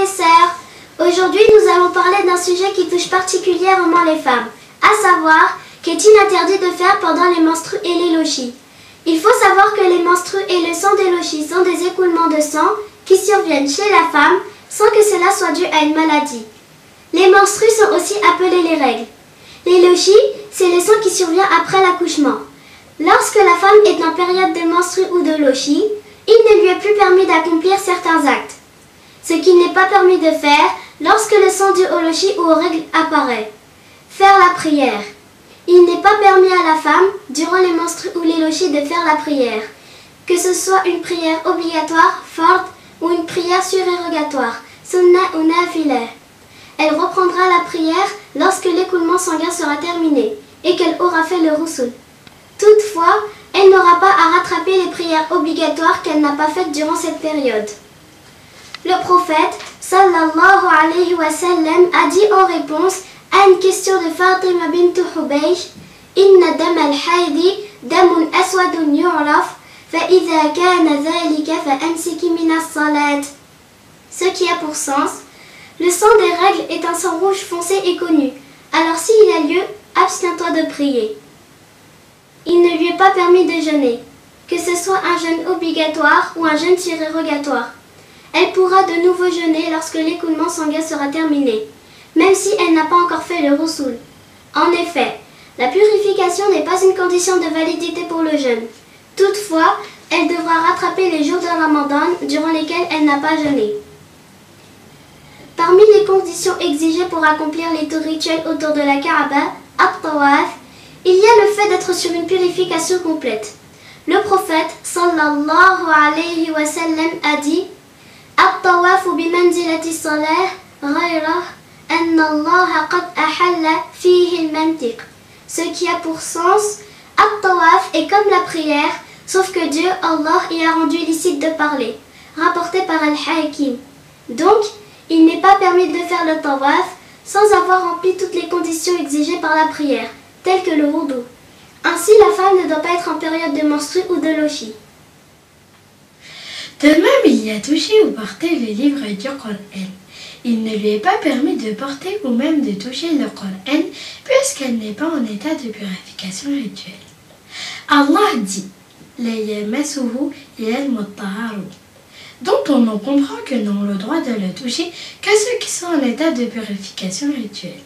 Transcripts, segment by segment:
et sœurs, aujourd'hui nous allons parler d'un sujet qui touche particulièrement les femmes, à savoir qu'est-il interdit de faire pendant les menstrues et les lochis. Il faut savoir que les menstrues et le sang des lochis sont des écoulements de sang qui surviennent chez la femme sans que cela soit dû à une maladie. Les menstrues sont aussi appelées les règles. Les lochis, c'est le sang qui survient après l'accouchement. Lorsque la femme est en période de menstrues ou de lochis, il ne lui est plus permis d'accomplir certains actes. Ce qui n'est pas permis de faire lorsque le sang dû au lochis ou aux règles apparaît. Faire la prière. Il n'est pas permis à la femme, durant les menstrues ou les lochis, de faire la prière, que ce soit une prière obligatoire, forte, ou une prière surérogatoire, sunnah ou nafilah. Elle reprendra la prière lorsque l'écoulement sanguin sera terminé et qu'elle aura fait le roussoul. Toutefois, elle n'aura pas à rattraper les prières obligatoires qu'elle n'a pas faites durant cette période. Le prophète, sallallahu alayhi wa sallam, a dit en réponse à une question de Fatima bint Hubaysh, Inna dam al-haydi damun aswadun yu'raf, fa idha kana dhalika fa amsiki min as-salat. Ce qui a pour sens, le sang des règles est un sang rouge foncé et connu, alors s'il a lieu, abstiens-toi de prier. Il ne lui est pas permis de jeûner, que ce soit un jeûne obligatoire ou un jeûne surérogatoire. Elle pourra de nouveau jeûner lorsque l'écoulement sanguin sera terminé, même si elle n'a pas encore fait le roussoul. En effet, la purification n'est pas une condition de validité pour le jeûne. Toutefois, elle devra rattraper les jours de Ramadan durant lesquels elle n'a pas jeûné. Parmi les conditions exigées pour accomplir les tours rituels autour de la Kaaba, at-tawaf, il y a le fait d'être sur une purification complète. Le prophète, sallallahu alayhi wa sallam, a dit At-tawafu bimanzilati salah, ghayra anna Allah qad ahalla fihi al-mantiq. Ce qui a pour sens, at-tawaf est comme la prière, sauf que Dieu, Allah, y a rendu licite de parler, rapporté par Al-Hakim. Donc, il n'est pas permis de faire le tawaf sans avoir rempli toutes les conditions exigées par la prière, telles que le wudu. Ainsi, la femme ne doit pas être en période de menstrues ou de lochis. De même, il y a touché ou porté le livre du Coran. Il ne lui est pas permis de porter ou même de toucher le Coran, puisqu'elle n'est pas en état de purification rituelle. Allah dit La yamassuhu illa al-mutahharun, dont on en comprend que n'ont le droit de le toucher que ceux qui sont en état de purification rituelle.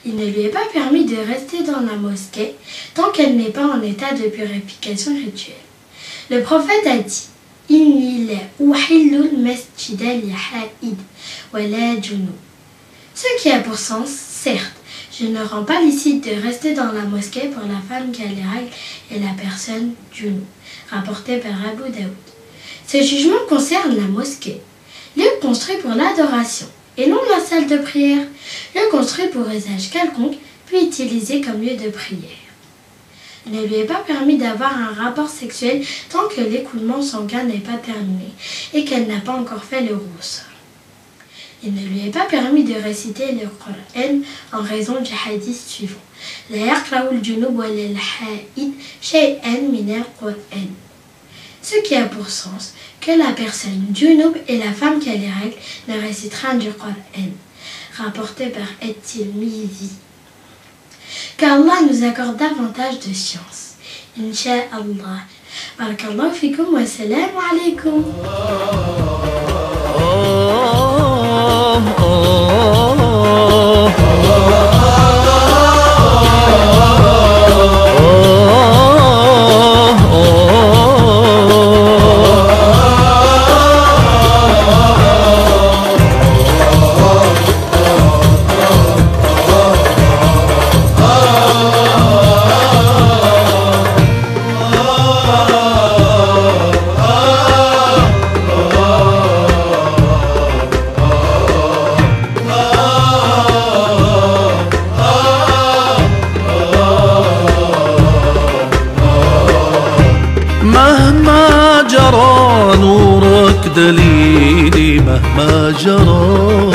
Il ne lui est pas permis de rester dans la mosquée tant qu'elle n'est pas en état de purification rituelle. Le prophète a dit Inni la uhillu al-masjida li haid wa la junub. Ce qui a pour sens, certes, je ne rends pas licite de rester dans la mosquée pour la femme qui a les règles et la personne junub, rapporté par Abu Daoud. Ce jugement concerne la mosquée, lieu construit pour l'adoration, et non la salle de prière, lieu construit pour usage quelconque, puis utilisé comme lieu de prière. Il ne lui est pas permis d'avoir un rapport sexuel tant que l'écoulement sanguin n'est pas terminé et qu'elle n'a pas encore fait le roussoul. Il ne lui est pas permis de réciter le Coran en raison du hadith suivant. La yaqra'u al-junub wa al-haid shay'an min al-Qur'an. Ce qui a pour sens que la personne junub et la femme qui a les règles ne récitera du Coran, rapporté par At-Tirmidhi. Qu'Allah nous accorde davantage de science. Inch'Allah. Barakallahu fikum wa salam alaykum. مهما جرى نورك دليلي مهما جرى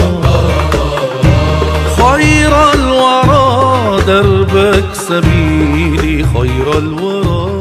خير الورى دربك سبيلي خير الورى